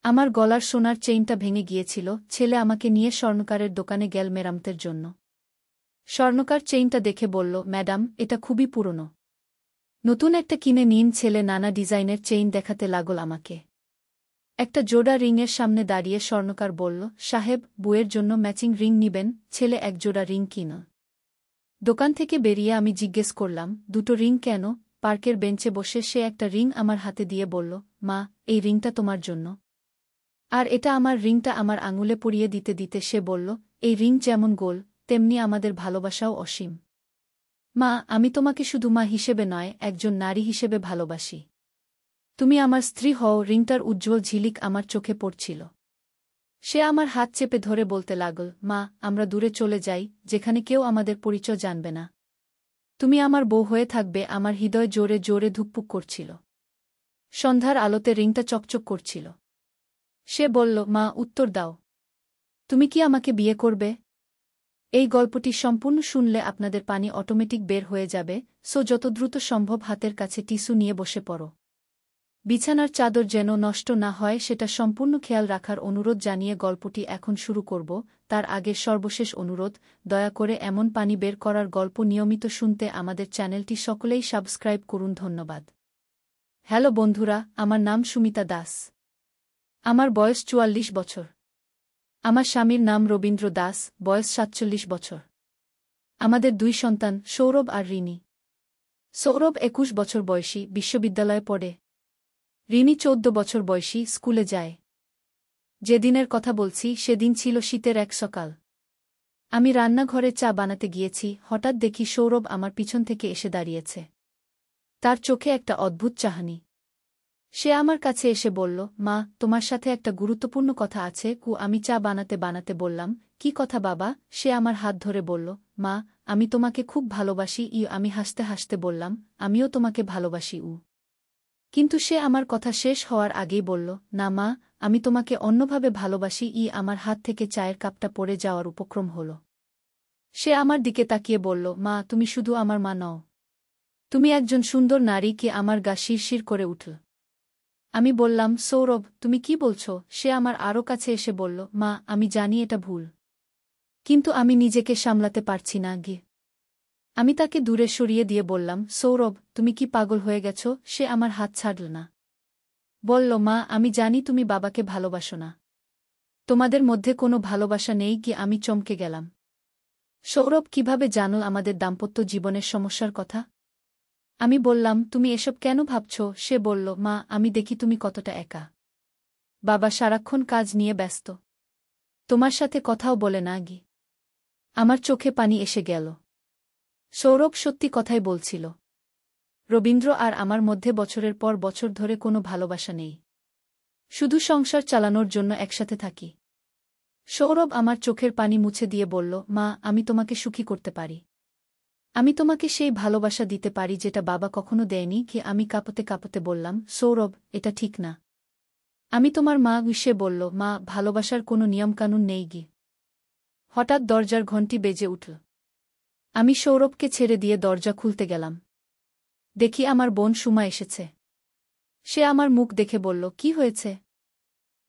আমার গলার সোনার চেইনটা ভেঙে গিয়েছিল। ছেলে আমাকে নিয়ে স্বর্ণকারের দোকানে গেল মেরামতের জন্য। স্বর্ণকার চেইনটা দেখে বলল, ম্যাডাম, এটা খুবই পুরনো। নতুন একটা কিনে নিন। ছেলে নানা ডিজাইনের চেইন দেখাতে লাগল আমাকে। একটা জোড়া রিংয়ের সামনে দাঁড়িয়ে স্বর্ণকার বলল, সাহেব, বউয়ের জন্য ম্যাচিং রিং নিবেন? ছেলে এক জোড়া রিং কিন। দোকান থেকে বেরিয়ে আমি জিজ্ঞেস করলাম, দুটো রিং কেন? পার্কের বেঞ্চে বসে সে একটা রিং আমার হাতে দিয়ে বলল, মা, এই রিংটা তোমার জন্য। আর এটা আমার রিংটা আমার আঙুলে পরিয়ে দিতে দিতে সে বলল, এই রিং যেমন গোল, তেমনি আমাদের ভালোবাসাও অসীম। মা, আমি তোমাকে শুধু মা হিসেবে নয়, একজন নারী হিসেবে ভালোবাসি। তুমি আমার স্ত্রী হও। রিংটার উজ্জ্বল ঝিলিক আমার চোখে পড়ছিল। সে আমার হাত চেপে ধরে বলতে লাগল, মা, আমরা দূরে চলে যাই, যেখানে কেউ আমাদের পরিচয় জানবে না। তুমি আমার বউ হয়ে থাকবে। আমার হৃদয় জোরে জোরে ধুকপুক করছিল। সন্ধ্যার আলোতে রিংটা চকচক করছিল। সে বলল, মা, উত্তর দাও। তুমি কি আমাকে বিয়ে করবে? এই গল্পটি সম্পূর্ণ শুনলে আপনাদের পানি অটোমেটিক বের হয়ে যাবে, সো যত দ্রুত সম্ভব হাতের কাছে টিস্যু নিয়ে বসে পড়ো। বিছানার চাদর যেন নষ্ট না হয় সেটা সম্পূর্ণ খেয়াল রাখার অনুরোধ জানিয়ে গল্পটি এখন শুরু করব। তার আগে সর্বশেষ অনুরোধ, দয়া করে এমন পানি বের করার গল্প নিয়মিত শুনতে আমাদের চ্যানেলটি সকলেই সাবস্ক্রাইব করুন। ধন্যবাদ। হ্যালো বন্ধুরা, আমার নাম সুমিতা দাস। আমার বয়স ৪৪ বছর। আমার স্বামীর নাম রবীন্দ্র দাস, বয়স ৪৭ বছর। আমাদের ২ সন্তান, সৌরভ আর রিনি। সৌরভ ২১ বছর বয়সী, বিশ্ববিদ্যালয়ে পড়ে। রিনি ১৪ বছর বয়সী, স্কুলে যায়। যেদিনের কথা বলছি সেদিন ছিল শীতের এক সকাল। আমি রান্নাঘরে চা বানাতে গিয়েছি, হঠাৎ দেখি সৌরভ আমার পিছন থেকে এসে দাঁড়িয়েছে। তার চোখে একটা অদ্ভুত চাহনি। সে আমার কাছে এসে বলল, মা, তোমার সাথে একটা গুরুত্বপূর্ণ কথা আছে। আমি চা বানাতে বানাতে বললাম, কি কথা বাবা? সে আমার হাত ধরে বলল, মা, আমি তোমাকে খুব ভালোবাসি। আমি হাসতে হাসতে বললাম, আমিও তোমাকে ভালোবাসি। কিন্তু সে আমার কথা শেষ হওয়ার আগেই বলল, না মা, আমি তোমাকে অন্যভাবে ভালোবাসি। আমার হাত থেকে চায়ের কাপটা পড়ে যাওয়ার উপক্রম হল। সে আমার দিকে তাকিয়ে বলল, মা, তুমি শুধু আমার মা নও, তুমি একজন সুন্দর নারী। আমার গা শিরশির করে উঠল। আমি বললাম, সৌরভ, তুমি কি বলছ? সে আমার আরও কাছে এসে বলল, মা, আমি জানি এটা ভুল, কিন্তু আমি নিজেকে সামলাতে পারছি না। আমি তাকে দূরে সরিয়ে দিয়ে বললাম, সৌরভ, তুমি কি পাগল হয়ে গেছ? সে আমার হাত ছাড়ল না। বলল, মা, আমি জানি তুমি বাবাকে ভালোবাসো না। তোমাদের মধ্যে কোনো ভালোবাসা নেই। আমি চমকে গেলাম। সৌরভ, কিভাবে জানো আমাদের দাম্পত্য জীবনের সমস্যার কথা? আমি বললাম, তুমি এসব কেন ভাবছ? সে বলল, মা, আমি দেখি তুমি কতটা একা। বাবা সারাক্ষণ কাজ নিয়ে ব্যস্ত, তোমার সাথে কথাও বলে না। আমার চোখে পানি এসে গেল। সৌরভ সত্যি কথাই বলছিল। রবীন্দ্র আর আমার মধ্যে বছরের পর বছর ধরে কোনো ভালোবাসা নেই। শুধু সংসার চালানোর জন্য একসাথে থাকি। সৌরভ আমার চোখের পানি মুছে দিয়ে বলল, মা, আমি তোমাকে সুখী করতে পারি। আমি তোমাকে সেই ভালোবাসা দিতে পারি যেটা বাবা কখনো দেয়নি। আমি কাঁপতে কাঁপতে বললাম, সৌরভ, এটা ঠিক না। আমি তোমার মা। সে বলল, মা, ভালোবাসার কোনো নিয়মকানুন নেই। হঠাৎ দরজার ঘণ্টি বেজে উঠল। আমি সৌরভকে ছেড়ে দিয়ে দরজা খুলতে গেলাম। দেখি আমার বোন সুমা এসেছে। সে আমার মুখ দেখে বলল, কি হয়েছে?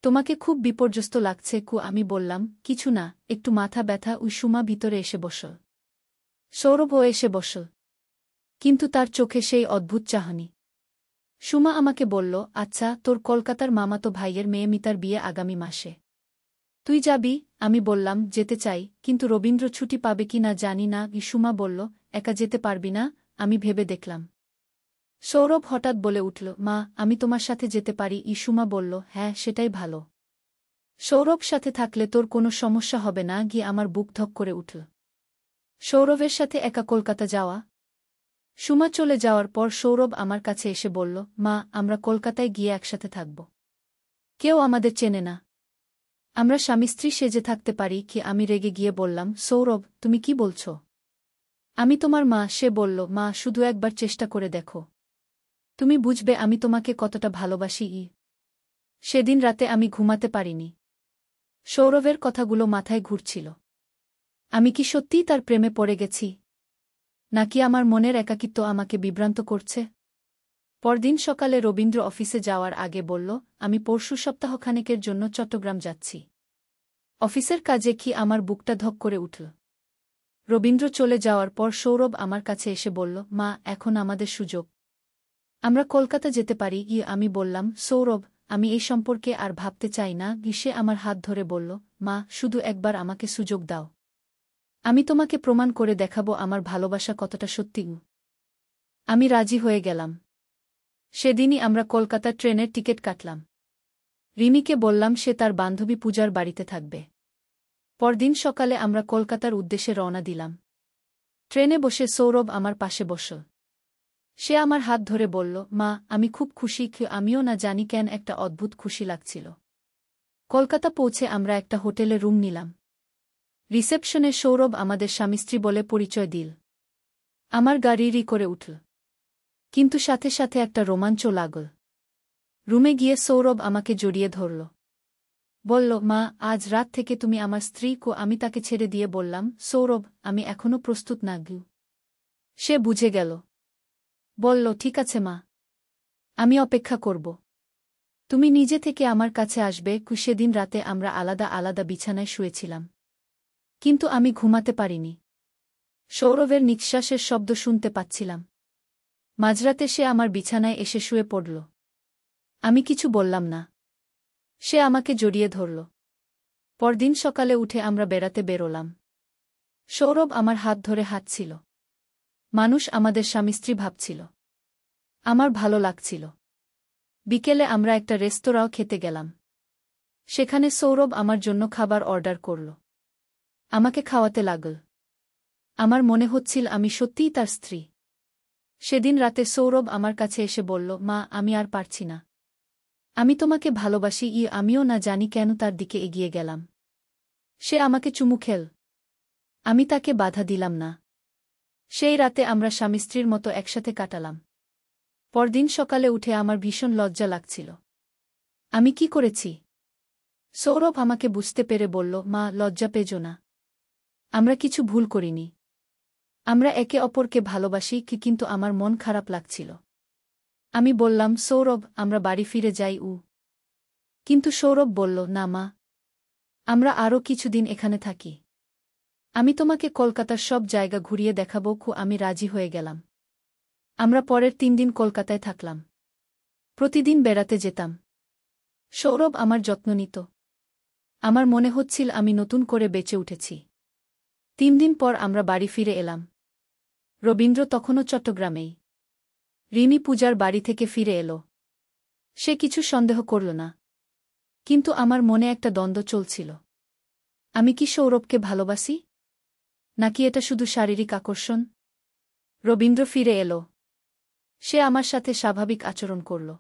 তোমাকে খুব বিপর্যস্ত লাগছে। আমি বললাম, কিছু না, একটু মাথা ব্যথা। সুমা ভিতরে এসে বসল। সৌরভও এসে বসল, কিন্তু তার চোখে সেই অদ্ভুত চাহনি। সুমা আমাকে বলল, আচ্ছা, তোর কলকাতার মামাতো ভাইয়ের মেয়ে মিতার বিয়ে আগামী মাসে, তুই যাবি? আমি বললাম, যেতে চাই, কিন্তু রবীন্দ্র ছুটি পাবে কি না জানি না। সুমা বলল, একা যেতে পারবি না? আমি ভেবে দেখলাম। সৌরভ হঠাৎ বলে উঠল, মা, আমি তোমার সাথে যেতে পারি? সুমা বলল, হ্যাঁ, সেটাই ভালো। সৌরভ সাথে থাকলে তোর কোনো সমস্যা হবে না। আমার বুক ধক করে উঠল। সৌরভের সাথে একা কলকাতা যাওয়া? সুমা চলে যাওয়ার পর সৌরভ আমার কাছে এসে বলল, মা, আমরা কলকাতায় গিয়ে একসাথে থাকব। কেউ আমাদের চেনে না, আমরা স্বামী স্ত্রী সেজে থাকতে পারি। আমি রেগে গিয়ে বললাম, সৌরভ, তুমি কি বলছ? আমি তোমার মা। সে বলল, মা, শুধু একবার চেষ্টা করে দেখো, তুমি বুঝবে আমি তোমাকে কতটা ভালোবাসি। সেদিন রাতে আমি ঘুমাতে পারিনি। সৌরভের কথাগুলো মাথায় ঘুরছিল। আমি কি সত্যিই তার প্রেমে পড়ে গেছি, নাকি আমার মনের একাকিত্ব আমাকে বিভ্রান্ত করছে? পরদিন সকালে রবীন্দ্র অফিসে যাওয়ার আগে বলল, আমি পরশু সপ্তাহখানেকের জন্য চট্টগ্রাম যাচ্ছি। অফিসের কাজে কি আমার বুকটা ধক করে উঠল। রবীন্দ্র চলে যাওয়ার পর সৌরভ আমার কাছে এসে বলল, মা, এখন আমাদের সুযোগ। আমরা কলকাতা যেতে পারি। আমি বললাম, সৌরভ, আমি এই সম্পর্কে আর ভাবতে চাই না। সে আমার হাত ধরে বলল, মা, শুধু একবার আমাকে সুযোগ দাও। আমি তোমাকে প্রমাণ করে দেখাবো আমার ভালোবাসা কতটা সত্যি। আমি রাজি হয়ে গেলাম। সেদিনই আমরা কলকাতা ট্রেনের টিকিট কাটলাম। রিমিকে বললাম সে তার বান্ধবী পূজার বাড়িতে থাকবে। পরদিন সকালে আমরা কলকাতার উদ্দেশ্যে রওনা দিলাম। ট্রেনে বসে সৌরভ আমার পাশে বসল। সে আমার হাত ধরে বলল, মা, আমি খুব খুশি। আমিও না জানি কেন একটা অদ্ভুত খুশি লাগছিল। কলকাতা পৌঁছে আমরা একটা হোটেলে রুম নিলাম। রিসেপশনে সৌরভ আমাদের স্বামী-স্ত্রী বলে পরিচয় দিল। আমার গা রি করে উঠল। কিন্তু সাথে সাথে একটা রোমাঞ্চ লাগল। রুমে গিয়ে সৌরভ আমাকে জড়িয়ে ধরল। বলল, মা, আজ রাত থেকে তুমি আমার স্ত্রী। আমি তাকে ছেড়ে দিয়ে বললাম, সৌরভ, আমি এখনো প্রস্তুত না। সে বুঝে গেল। বলল, ঠিক আছে মা, আমি অপেক্ষা করব। তুমি নিজে থেকে আমার কাছে আসবে। সেদিন রাতে আমরা আলাদা আলাদা বিছানায় শুয়েছিলাম। কিন্তু আমি ঘুমাতে পারিনি। সৌরভের নিঃশ্বাসের শব্দ শুনতে পাচ্ছিলাম। মাঝরাতে সে আমার বিছানায় এসে শুয়ে পড়ল। আমি কিছু বললাম না। সে আমাকে জড়িয়ে ধরল। পরদিন সকালে উঠে আমরা বেড়াতে বেরোলাম। সৌরভ আমার হাত ধরে হাঁটছিল। মানুষ আমাদের স্বামী-স্ত্রী ভাবছিল। আমার ভালো লাগছিল। বিকেলে আমরা একটা রেস্তোরাঁও খেতে গেলাম। সেখানে সৌরভ আমার জন্য খাবার অর্ডার করল। আমাকে খাওয়াতে লাগল। আমার মনে হচ্ছিল আমি সত্যিই তার স্ত্রী। সেদিন রাতে সৌরভ আমার কাছে এসে বলল, মা, আমি আর পারছি না। আমি তোমাকে ভালোবাসি। আমিও না জানি কেন তার দিকে এগিয়ে গেলাম। সে আমাকে চুমু খেল। আমি তাকে বাধা দিলাম না। সেই রাতে আমরা স্বামী-স্ত্রীর মতো একসাথে কাটালাম। পরদিন সকালে উঠে আমার ভীষণ লজ্জা লাগছিল। আমি কি করেছি? সৌরভ আমাকে বুঝতে পেরে বলল, মা, লজ্জা পেজো না। আমরা কিছু ভুল করিনি। আমরা একে অপরকে ভালোবাসি। কিন্তু আমার মন খারাপ লাগছিল। আমি বললাম, সৌরভ, আমরা বাড়ি ফিরে যাই। কিন্তু সৌরভ বলল, না মা, আমরা আরও কিছুদিন এখানে থাকি। আমি তোমাকে কলকাতার সব জায়গা ঘুরিয়ে দেখাবো। আমি রাজি হয়ে গেলাম। আমরা পরের 3 দিন কলকাতায় থাকলাম। প্রতিদিন বেড়াতে যেতাম। সৌরভ আমার যত্ন নিত। আমার মনে হচ্ছিল আমি নতুন করে বেঁচে উঠেছি। 3 দিন পর আমরা বাড়ি ফিরে এলাম। রবীন্দ্র তখনও চট্টগ্রামেই। রিমি পূজার বাড়ি থেকে ফিরে এলো। সে কিছু সন্দেহ করল না। কিন্তু আমার মনে একটা দ্বন্দ্ব চলছিল। আমি কি সৌরভকে ভালোবাসি? নাকি এটা শুধু শারীরিক আকর্ষণ? রবীন্দ্র ফিরে এলো। সে আমার সাথে স্বাভাবিক আচরণ করল।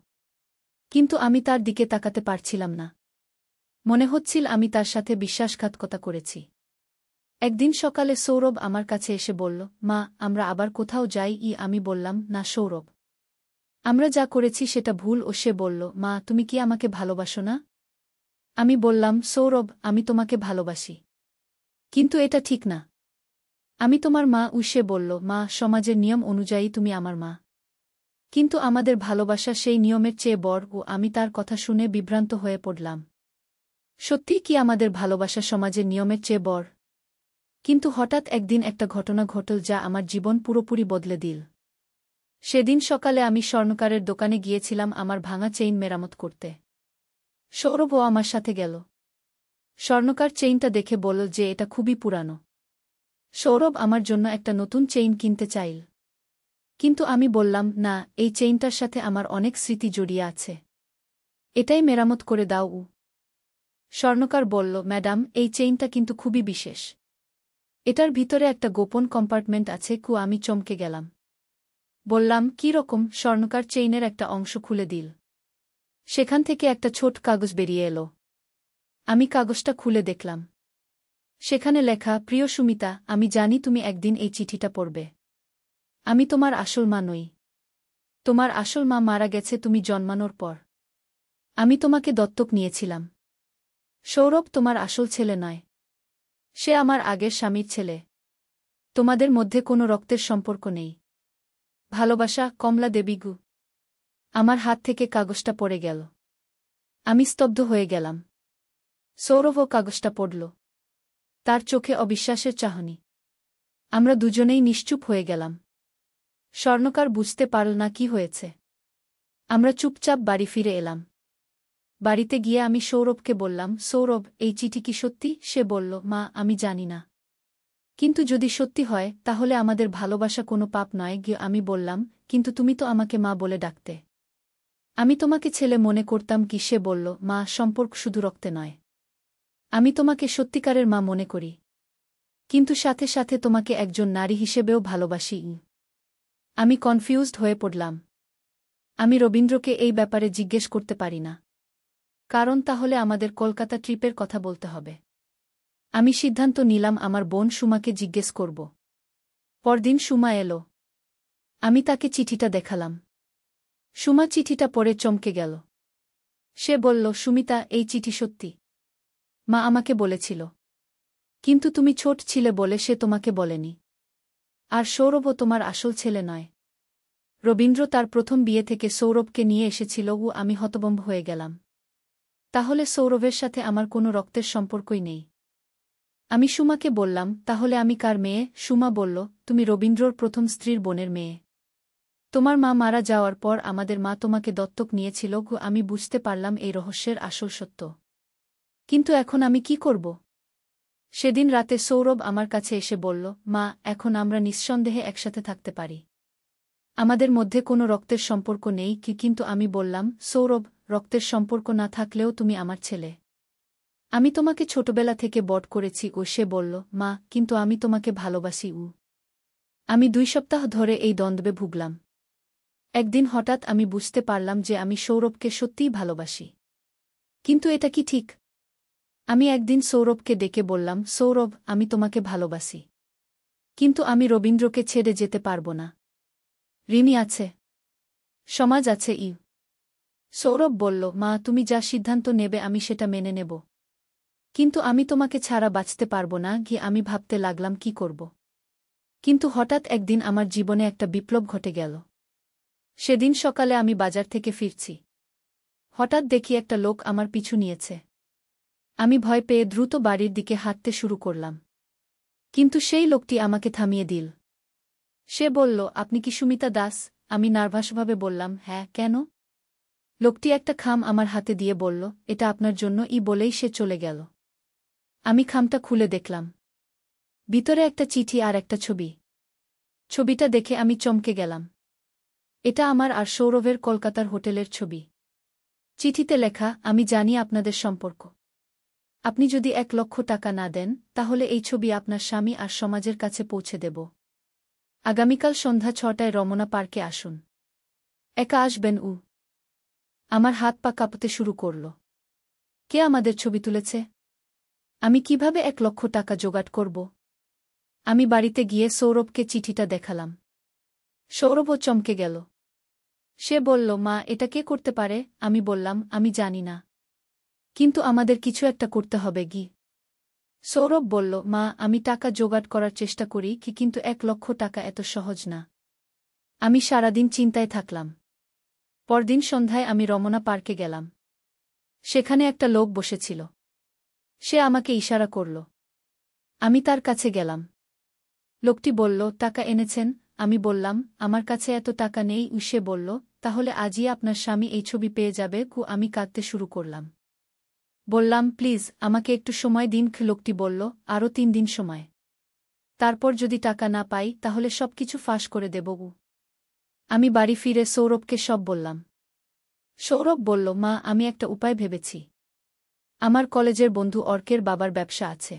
কিন্তু আমি তার দিকে তাকাতে পারছিলাম না। মনে হচ্ছিল আমি তার সাথে বিশ্বাসঘাতকতা করেছি। একদিন সকালে সৌরভ আমার কাছে এসে বলল, মা, আমরা আবার কোথাও যাই। আমি বললাম, না সৌরভ, আমরা যা করেছি সেটা ভুল। সে বলল, মা, তুমি কি আমাকে ভালোবাসো না? আমি বললাম, সৌরভ, আমি তোমাকে ভালোবাসি। কিন্তু এটা ঠিক না। আমি তোমার মা। সে বলল, মা, সমাজের নিয়ম অনুযায়ী তুমি আমার মা। কিন্তু আমাদের ভালোবাসা সেই নিয়মের চেয়ে বড়। আমি তার কথা শুনে বিভ্রান্ত হয়ে পড়লাম। সত্যিই কি আমাদের ভালোবাসা সমাজের নিয়মের চেয়ে বড়? কিন্তু হঠাৎ একদিন একটা ঘটনা ঘটল যা আমার জীবন পুরোপুরি বদলে দিল। সেদিন সকালে আমি স্বর্ণকারের দোকানে গিয়েছিলাম আমার ভাঙা চেইন মেরামত করতে। সৌরভও আমার সাথে গেল। স্বর্ণকার চেইনটা দেখে বলল যে এটা খুবই পুরানো। সৌরভ আমার জন্য একটা নতুন চেইন কিনতে চাইল। কিন্তু আমি বললাম, না, এই চেইনটার সাথে আমার অনেক স্মৃতি জড়িয়ে আছে। এটাই মেরামত করে দাও। স্বর্ণকার বলল, ম্যাডাম, এই চেইনটা কিন্তু খুবই বিশেষ। এটার ভিতরে একটা গোপন কম্পার্টমেন্ট আছে। আমি চমকে গেলাম। বললাম, কি রকম? স্বর্ণকার চেইনের একটা অংশ খুলে দিল। সেখান থেকে একটা ছোট কাগজ বেরিয়ে এলো। আমি কাগজটা খুলে দেখলাম। সেখানে লেখা, প্রিয় সুমিতা, আমি জানি তুমি একদিন এই চিঠিটা পড়বে। আমি তোমার আসল মা নই। তোমার আসল মা মারা গেছে তুমি জন্মানোর পর। আমি তোমাকে দত্তক নিয়েছিলাম। সৌরভ তোমার আসল ছেলে নয়। সে আমার আগের স্বামীর ছেলে। তোমাদের মধ্যে কোনো রক্তের সম্পর্ক নেই। ভালোবাসা, কমলা দেবী। আমার হাত থেকে কাগজটা পড়ে গেল। আমি স্তব্ধ হয়ে গেলাম। সৌরভও কাগজটা পড়ল। তার চোখে অবিশ্বাসের চাহনি। আমরা দুজনেই নিশ্চুপ হয়ে গেলাম। স্বর্ণকার বুঝতে পারল না কি হয়েছে। আমরা চুপচাপ বাড়ি ফিরে এলাম। বাড়িতে গিয়ে আমি সৌরভকে বললাম, সৌরভ, এই চিঠি কি সত্যি? সে বলল, মা, আমি জানি না। কিন্তু যদি সত্যি হয় তাহলে আমাদের ভালোবাসা কোনো পাপ নয়। গিয়ে আমি বললাম, কিন্তু তুমি তো আমাকে মা বলে ডাকতে। আমি তোমাকে ছেলে মনে করতাম কি? সে বলল, মা, সম্পর্ক শুধু রক্তে নয়। আমি তোমাকে সত্যিকারের মা মনে করি। কিন্তু সাথে সাথে তোমাকে একজন নারী হিসেবেও ভালোবাসি। আমি কনফিউজড হয়ে পড়লাম। আমি রবীন্দ্রকে এই ব্যাপারে জিজ্ঞেস করতে পারি না। কারণ তাহলে আমাদের কলকাতা ট্রিপের কথা বলতে হবে। আমি সিদ্ধান্ত নিলাম আমার বোন সুমাকে জিজ্ঞেস করব। পরদিন সুমা এলো। আমি তাকে চিঠিটা দেখালাম। সুমা চিঠিটা পড়ে চমকে গেল। সে বলল, সুমিতা, এই চিঠি সত্যি। মা আমাকে বলেছিল। কিন্তু তুমি ছোট ছিলে বলে সে তোমাকে বলেনি। আর সৌরভও তোমার আসল ছেলে নয়। রবীন্দ্র তার প্রথম বিয়ে থেকে সৌরভকে নিয়ে এসেছিল। আমি হতভম্ব হয়ে গেলাম। তাহলে সৌরভের সাথে আমার কোনো রক্তের সম্পর্কই নেই। আমি সুমাকে বললাম, তাহলে আমি কার মেয়ে? সুমা বলল, তুমি রবীন্দ্রর প্রথম স্ত্রীর বোনের মেয়ে। তোমার মা মারা যাওয়ার পর আমাদের মা তোমাকে দত্তক নিয়েছিল। আমি বুঝতে পারলাম এই রহস্যের আসল সত্য। কিন্তু এখন আমি কি করব? সেদিন রাতে সৌরভ আমার কাছে এসে বলল, মা, এখন আমরা নিঃসন্দেহে একসাথে থাকতে পারি। আমাদের মধ্যে কোনো রক্তের সম্পর্ক নেই। কিন্তু আমি বললাম, সৌরভ, রক্তের সম্পর্ক না থাকলেও তুমি আমার ছেলে। আমি তোমাকে ছোটবেলা থেকে বড় করেছি। সে বলল, মা, কিন্তু আমি তোমাকে ভালোবাসি। আমি 2 সপ্তাহ ধরে এই দ্বন্দ্বে ভুগলাম। একদিন হঠাৎ আমি বুঝতে পারলাম যে আমি সৌরভকে সত্যিই ভালোবাসি। কিন্তু এটা কি ঠিক? আমি একদিন সৌরভকে ডেকে বললাম, সৌরভ, আমি তোমাকে ভালোবাসি। কিন্তু আমি রবীন্দ্রকে ছেড়ে যেতে পারব না। রিমি আছে, সমাজ আছে। সৌরভ বলল, মা, তুমি যা সিদ্ধান্ত নেবে আমি সেটা মেনে নেব। কিন্তু আমি তোমাকে ছাড়া বাঁচতে পারব না। আমি ভাবতে লাগলাম কি করব। কিন্তু হঠাৎ একদিন আমার জীবনে একটা বিপ্লব ঘটে গেল। সেদিন সকালে আমি বাজার থেকে ফিরছি। হঠাৎ দেখি একটা লোক আমার পিছু নিয়েছে। আমি ভয় পেয়ে দ্রুত বাড়ির দিকে হাঁটতে শুরু করলাম। কিন্তু সেই লোকটি আমাকে থামিয়ে দিল। সে বলল, আপনি কি সুমিতা দাস? আমি নার্ভাসভাবে বললাম, হ্যাঁ, কেন? লোকটি একটা খাম আমার হাতে দিয়ে বলল, এটা আপনার জন্য। বলেই সে চলে গেল। আমি খামটা খুলে দেখলাম। ভিতরে একটা চিঠি আর একটা ছবি। ছবিটা দেখে আমি চমকে গেলাম। এটা আমার আর সৌরভের কলকাতার হোটেলের ছবি। চিঠিতে লেখা, আমি জানি আপনাদের সম্পর্ক। আপনি যদি 1 লক্ষ টাকা না দেন তাহলে এই ছবি আপনার স্বামী আর সমাজের কাছে পৌঁছে দেব। আগামীকাল সন্ধ্যা 6টায় রমনা পার্কে আসুন। একা আসবেন? আমার হাত পা কাঁপতে শুরু করল। কে আমাদের ছবি তুলেছে? আমি কিভাবে 1 লক্ষ টাকা জোগাড় করব? আমি বাড়িতে গিয়ে সৌরভকে চিঠিটা দেখালাম। সৌরভও চমকে গেল। সে বলল, মা, এটা কে করতে পারে? আমি বললাম, আমি জানি না। কিন্তু আমাদের কিছু একটা করতে হবে। সৌরভ বলল, মা, আমি টাকা জোগাড় করার চেষ্টা করি কিন্তু 1 লক্ষ টাকা এত সহজ না। আমি সারাদিন চিন্তায় থাকলাম। পরদিন সন্ধ্যায় আমি রমনা পার্কে গেলাম। সেখানে একটা লোক বসেছিল। সে আমাকে ইশারা করল। আমি তার কাছে গেলাম। লোকটি বলল, টাকা এনেছেন? আমি বললাম, আমার কাছে এত টাকা নেই। সে বলল, তাহলে আজই আপনার স্বামী এই ছবি পেয়ে যাবে। আমি কাঁদতে শুরু করলাম। বললাম, প্লিজ, আমাকে একটু সময় দিন। লোকটি বলল, আরও 3 দিন সময়। তারপর যদি টাকা না পাই তাহলে সবকিছু ফাঁস করে দেব। আমি বাড়ি ফিরে সৌরভকে সব বললাম। সৌরভ বলল, মা, আমি একটা উপায় ভেবেছি। আমার কলেজের বন্ধু অর্কের বাবার ব্যবসা আছে।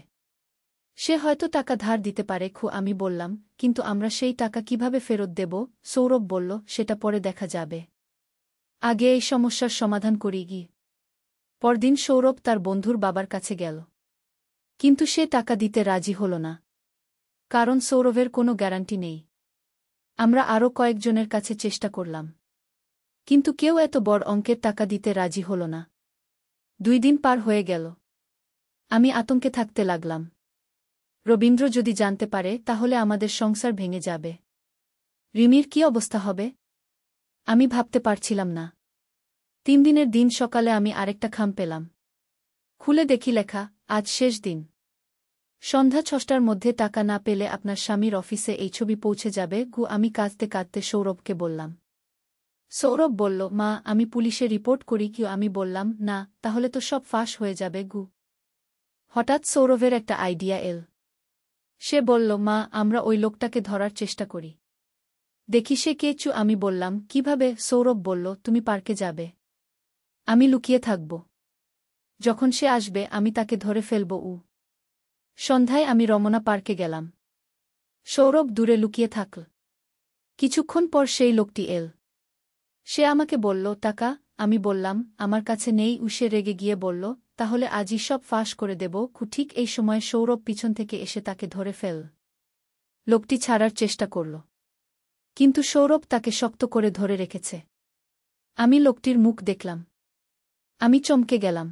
সে হয়তো টাকা ধার দিতে পারে। আমি বললাম, কিন্তু আমরা সেই টাকা কিভাবে ফেরত দেব? সৌরভ বলল, সেটা পরে দেখা যাবে। আগে এই সমস্যার সমাধান করি। পরদিন সৌরভ তার বন্ধুর বাবার কাছে গেল। কিন্তু সে টাকা দিতে রাজি হল না। কারণ সৌরভের কোনো গ্যারান্টি নেই। আমরা আরও কয়েকজনের কাছে চেষ্টা করলাম। কিন্তু কেউ এত বড় অঙ্কের টাকা দিতে রাজি হল না। 2 দিন পার হয়ে গেল। আমি আতঙ্কে থাকতে লাগলাম। রবীন্দ্র যদি জানতে পারে তাহলে আমাদের সংসার ভেঙে যাবে। রিমির কি অবস্থা হবে? আমি ভাবতে পারছিলাম না। 3 দিনের দিন সকালে আমি আরেকটা খাম পেলাম। খুলে দেখি লেখা, আজ শেষ দিন। সন্ধ্যা 6টার মধ্যে টাকা না পেলে আপনার স্বামীর অফিসে এই ছবি পৌঁছে যাবে। আমি কাঁদতে কাঁদতে সৌরভকে বললাম। সৌরভ বলল, মা, আমি পুলিশে রিপোর্ট করি কি? আমি বললাম, না, তাহলে তো সব ফাঁস হয়ে যাবে। হঠাৎ সৌরভের একটা আইডিয়া এল। সে বলল, মা, আমরা ওই লোকটাকে ধরার চেষ্টা করি। দেখি সে কে। আমি বললাম, কিভাবে? সৌরভ বলল, তুমি পার্কে যাবে। আমি লুকিয়ে থাকব। যখন সে আসবে আমি তাকে ধরে ফেলব। সন্ধ্যায় আমি রমনা পার্কে গেলাম। সৌরভ দূরে লুকিয়ে থাকল। কিছুক্ষণ পর সেই লোকটি এল। সে আমাকে বলল, টাকা? আমি বললাম, আমার কাছে নেই। সে রেগে গিয়ে বলল, তাহলে আজই সব ফাঁস করে দেব। ঠিক এই সময় সৌরভ পিছন থেকে এসে তাকে ধরে ফেল। লোকটি ছাড়ার চেষ্টা করল, কিন্তু সৌরভ তাকে শক্ত করে ধরে রেখেছে। আমি লোকটির মুখ দেখলাম। আমি চমকে গেলাম।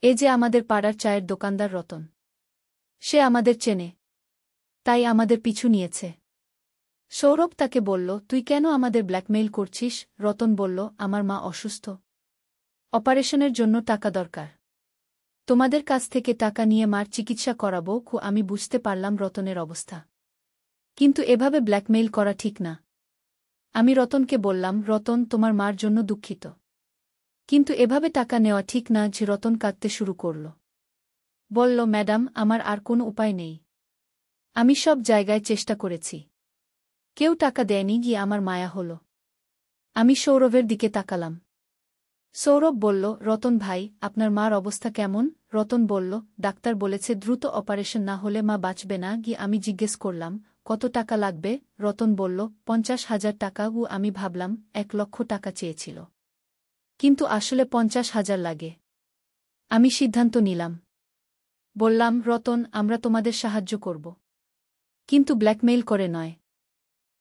এ যে আমাদের পাড়ার চায়ের দোকানদার রতন। সে আমাদের চেনে, তাই আমাদের পিছু নিয়েছে। সৌরভ তাকে বলল, তুই কেন আমাদের ব্ল্যাকমেইল করছিস? রতন বলল, আমার মা অসুস্থ, অপারেশনের জন্য টাকা দরকার। তোমাদের কাছ থেকে টাকা নিয়ে মার চিকিৎসা করাবো। আমি বুঝতে পারলাম রতনের অবস্থা, কিন্তু এভাবে ব্ল্যাকমেইল করা ঠিক না। আমি রতনকে বললাম, রতন, তোমার মার জন্য দুঃখিত, কিন্তু এভাবে টাকা নেওয়া ঠিক না। রতন কাঁদতে শুরু করল। বলল, ম্যাডাম, আমার আর কোনো উপায় নেই। আমি সব জায়গায় চেষ্টা করেছি, কেউ টাকা দেয়নি। আমার মায়া হল। আমি সৌরভের দিকে তাকালাম। সৌরভ বলল, রতন ভাই, আপনার মার অবস্থা কেমন? রতন বলল, ডাক্তার বলেছে দ্রুত অপারেশন না হলে মা বাঁচবে না। আমি জিজ্ঞেস করলাম, কত টাকা লাগবে? রতন বলল, 50,000 টাকা। আমি ভাবলাম 1,00,000 টাকা চেয়েছিল, কিন্তু আসলে 50,000 লাগে। আমি সিদ্ধান্ত নিলাম। বললাম, রতন, আমরা তোমাদের সাহায্য করব, কিন্তু ব্ল্যাকমেইল করে নয়।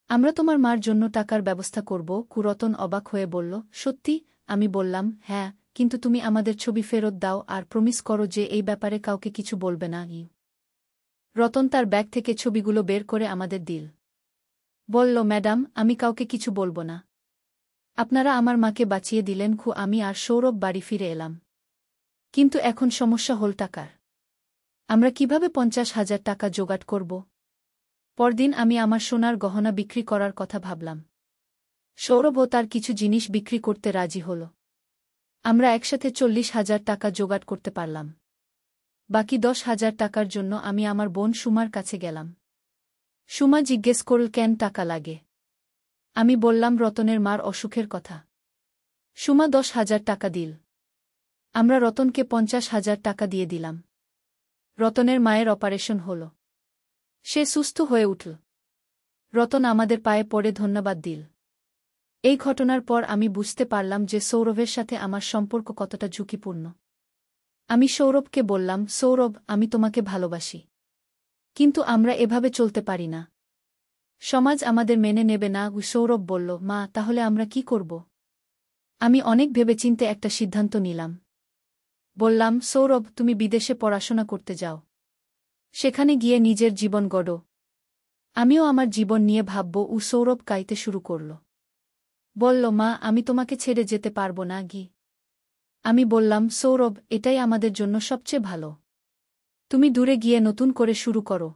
আমরা তোমার মার জন্য টাকার ব্যবস্থা করব। রতন অবাক হয়ে বলল, সত্যি? আমি বললাম, হ্যাঁ, কিন্তু তুমি আমাদের ছবি ফেরত দাও আর প্রমিস করো যে এই ব্যাপারে কাউকে কিছু বলবে না। রতন তার ব্যাগ থেকে ছবিগুলো বের করে আমাদের দিল। বলল, ম্যাডাম, আমি কাউকে কিছু বলবো না। আপনারা আমার মাকে বাঁচিয়ে দিলেন। আমি আর সৌরভ বাড়ি ফিরে এলাম। কিন্তু এখন সমস্যা হল টাকার। আমরা কিভাবে 50,000 টাকা জোগাড় করব? পরদিন আমি আমার সোনার গহনা বিক্রি করার কথা ভাবলাম। সৌরভও তার কিছু জিনিস বিক্রি করতে রাজি হল। আমরা একসাথে 40,000 টাকা জোগাড় করতে পারলাম। বাকি 10,000 টাকার জন্য আমি আমার বোন সুমার কাছে গেলাম। সুমা জিজ্ঞেস করল, কেন টাকা লাগে? আমি বললাম, রতনের মার অসুখের কথা। সুমা 10,000 টাকা দিল। আমরা রতনকে 50,000 টাকা দিয়ে দিলাম। রতনের মায়ের অপারেশন হল। সে সুস্থ হয়ে উঠল। রতন আমাদের পায়ে পড়ে ধন্যবাদ দিল। এই ঘটনার পর আমি বুঝতে পারলাম যে সৌরভের সাথে আমার সম্পর্ক কতটা ঝুঁকিপূর্ণ। আমি সৌরভকে বললাম, সৌরভ, আমি তোমাকে ভালোবাসি, কিন্তু আমরা এভাবে চলতে পারি না। সমাজ আমাদের মেনে নেবে না। সৌরভ বলল, মা, তাহলে আমরা কি করব? আমি অনেক ভেবেচিন্তে একটা সিদ্ধান্ত নিলাম। বললাম, সৌরভ, তুমি বিদেশে পড়াশোনা করতে যাও। সেখানে গিয়ে নিজের জীবন গড়ো। আমিও আমার জীবন নিয়ে ভাবব। সৌরভ কাইতে শুরু করল। বলল, মা, আমি তোমাকে ছেড়ে যেতে পারব না। আমি বললাম, সৌরভ, এটাই আমাদের জন্য সবচেয়ে ভালো। তুমি দূরে গিয়ে নতুন করে শুরু করো।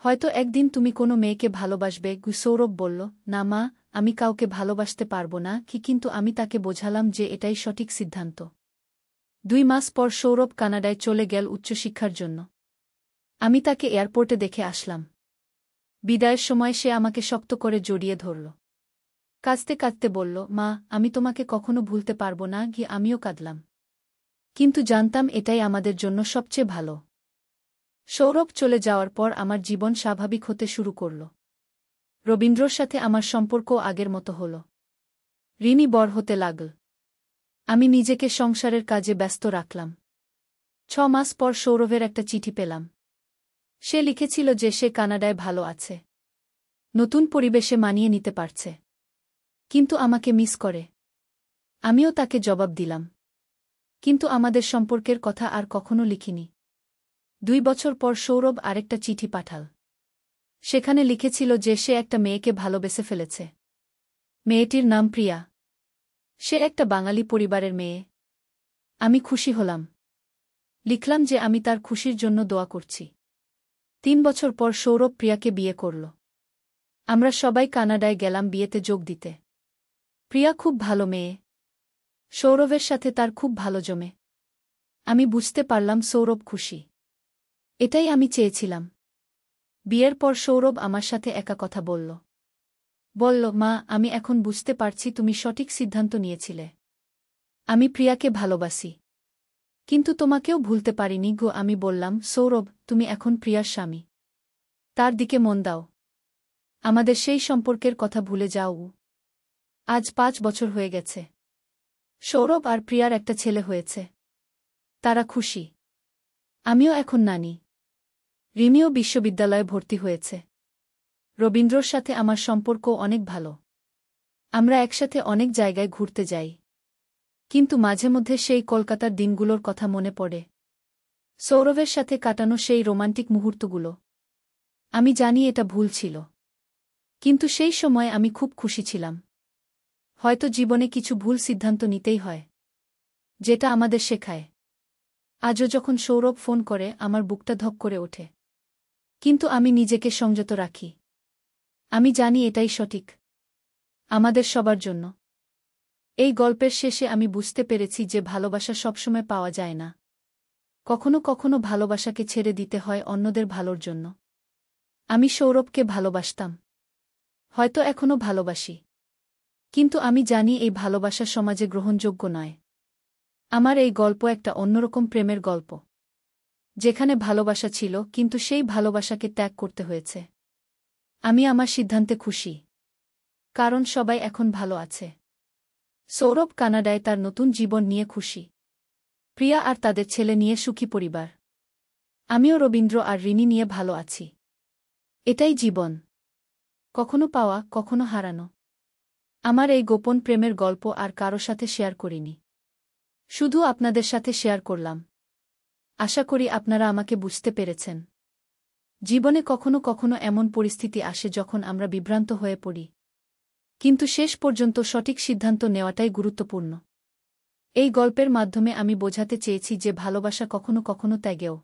হয়তো একদিন তুমি কোনো মেয়েকে ভালোবাসবে। সৌরভ বলল, না মা, আমি কাউকে ভালোবাসতে পারব না। কিন্তু আমি তাকে বোঝালাম যে এটাই সঠিক সিদ্ধান্ত। 2 মাস পর সৌরভ কানাডায় চলে গেল উচ্চশিক্ষার জন্য। আমি তাকে এয়ারপোর্টে দেখে আসলাম। বিদায়ের সময় সে আমাকে শক্ত করে জড়িয়ে ধরল। কাঁদতে কাঁদতে বলল, মা, আমি তোমাকে কখনো ভুলতে পারব না। আমিও কাঁদলাম, কিন্তু জানতাম এটাই আমাদের জন্য সবচেয়ে ভালো। সৌরভ চলে যাওয়ার পর আমার জীবন স্বাভাবিক হতে শুরু করল। রবীন্দ্রর সাথে আমার সম্পর্ক আগের মতো হল। রিমি বড় হতে লাগল। আমি নিজেকে সংসারের কাজে ব্যস্ত রাখলাম। 6 মাস পর সৌরভের একটা চিঠি পেলাম। সে লিখেছিল যে সে কানাডায় ভালো আছে, নতুন পরিবেশে মানিয়ে নিতে পারছে, কিন্তু আমাকে মিস করে। আমিও তাকে জবাব দিলাম, কিন্তু আমাদের সম্পর্কের কথা আর কখনো লিখিনি। 2 বছর পর সৌরভ আরেকটা চিঠি পাঠাল। সেখানে লিখেছিল যে সে একটা মেয়েকে ভালোবেসে ফেলেছে। মেয়েটির নাম প্রিয়া। সে একটা বাঙালি পরিবারের মেয়ে। আমি খুশি হলাম। লিখলাম যে আমি তার খুশির জন্য দোয়া করছি। 3 বছর পর সৌরভ প্রিয়াকে বিয়ে করল। আমরা সবাই কানাডায় গেলাম বিয়েতে যোগ দিতে। প্রিয়া খুব ভালো মেয়ে। সৌরভের সাথে তার খুব ভালো জমে। আমি বুঝতে পারলাম সৌরভ খুশি। এটাই আমি চেয়েছিলাম। বিয়ের পর সৌরভ আমার সাথে একা কথা বলল। বলল, মা, আমি এখন বুঝতে পারছি তুমি সঠিক সিদ্ধান্ত নিয়েছিলে। আমি প্রিয়াকে ভালোবাসি। কিন্তু তোমাকেও ভুলতে পারিনি গো। আমি বললাম, সৌরভ, তুমি এখন প্রিয়ার স্বামী। তার দিকে মন দাও। আমাদের সেই সম্পর্কের কথা ভুলে যাও। আজ 5 বছর হয়ে গেছে। সৌরভ আর প্রিয়ার একটা ছেলে হয়েছে। তারা খুশি। আমিও এখন নানি। রিমিও বিশ্ববিদ্যালয়ে ভর্তি হয়েছে। রবীন্দ্রর সাথে আমার সম্পর্ক অনেক ভালো। আমরা একসাথে অনেক জায়গায় ঘুরতে যাই। কিন্তু মাঝে মধ্যে সেই কলকাতার দিনগুলোর কথা মনে পড়ে। সৌরভের সাথে কাটানো সেই রোমান্টিক মুহূর্তগুলো। আমি জানি এটা ভুল ছিল। কিন্তু সেই সময় আমি খুব খুশি ছিলাম। হয়তো জীবনে কিছু ভুল সিদ্ধান্ত নিতেই হয়, যেটা আমাদের শেখায়। আজও যখন সৌরভ ফোন করে আমার বুকটা ধক করে ওঠে। কিন্তু আমি নিজেকে সংযত রাখি। আমি জানি এটাই সঠিক। আমাদের সবার জন্য। এই গল্পের শেষে আমি বুঝতে পেরেছি যে ভালোবাসা সবসময় পাওয়া যায় না। কখনো কখনো ভালোবাসাকে ছেড়ে দিতে হয় অন্যদের ভালোর জন্য। আমি সৌরভকে ভালোবাসতাম। হয়তো এখনো ভালোবাসি। কিন্তু আমি জানি এই ভালোবাসা সমাজে গ্রহণযোগ্য নয়। আমার এই গল্প একটা অন্যরকম প্রেমের গল্প। যেখানে ভালোবাসা ছিল, কিন্তু সেই ভালোবাসাকে ত্যাগ করতে হয়েছে। আমি আমার সিদ্ধান্তে খুশি। কারণ সবাই এখন ভালো আছে। সৌরভ কানাডায় তার নতুন জীবন নিয়ে খুশি। প্রিয়া আর তাদের ছেলে নিয়ে সুখী পরিবার। আমিও রবীন্দ্র আর রিনি নিয়ে ভালো আছি। এটাই জীবন। কখনো পাওয়া, কখনো হারানো। আমার এই গোপন প্রেমের গল্প আর কারো সাথে শেয়ার করিনি। শুধু আপনাদের সাথে শেয়ার করলাম। আশা করি আপনারা আমাকে বুঝতে পেরেছেন। জীবনে কখনো কখনো এমন পরিস্থিতি আসে যখন আমরা বিভ্রান্ত হয়ে পড়ি। কিন্তু শেষ পর্যন্ত সঠিক সিদ্ধান্ত নেওয়াটাই গুরুত্বপূর্ণ। এই গল্পের মাধ্যমে আমি বোঝাতে চেয়েছি যে ভালোবাসা কখনো কখনো ত্যাগেও।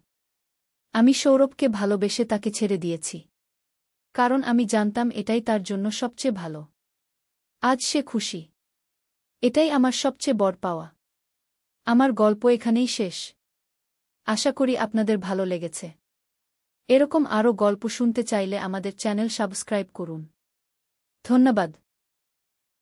আমি সৌরভকে ভালোবেসে তাকে ছেড়ে দিয়েছি। কারণ আমি জানতাম এটাই তার জন্য সবচেয়ে ভালো। আজ সে খুশি। এটাই আমার সবচেয়ে বড় পাওয়া। আমার গল্প এখানেই শেষ। আশা করি আপনাদের ভালো লেগেছে। এরকম আরও গল্প শুনতে চাইলে আমাদের চ্যানেল সাবস্ক্রাইব করুন। ধন্যবাদ।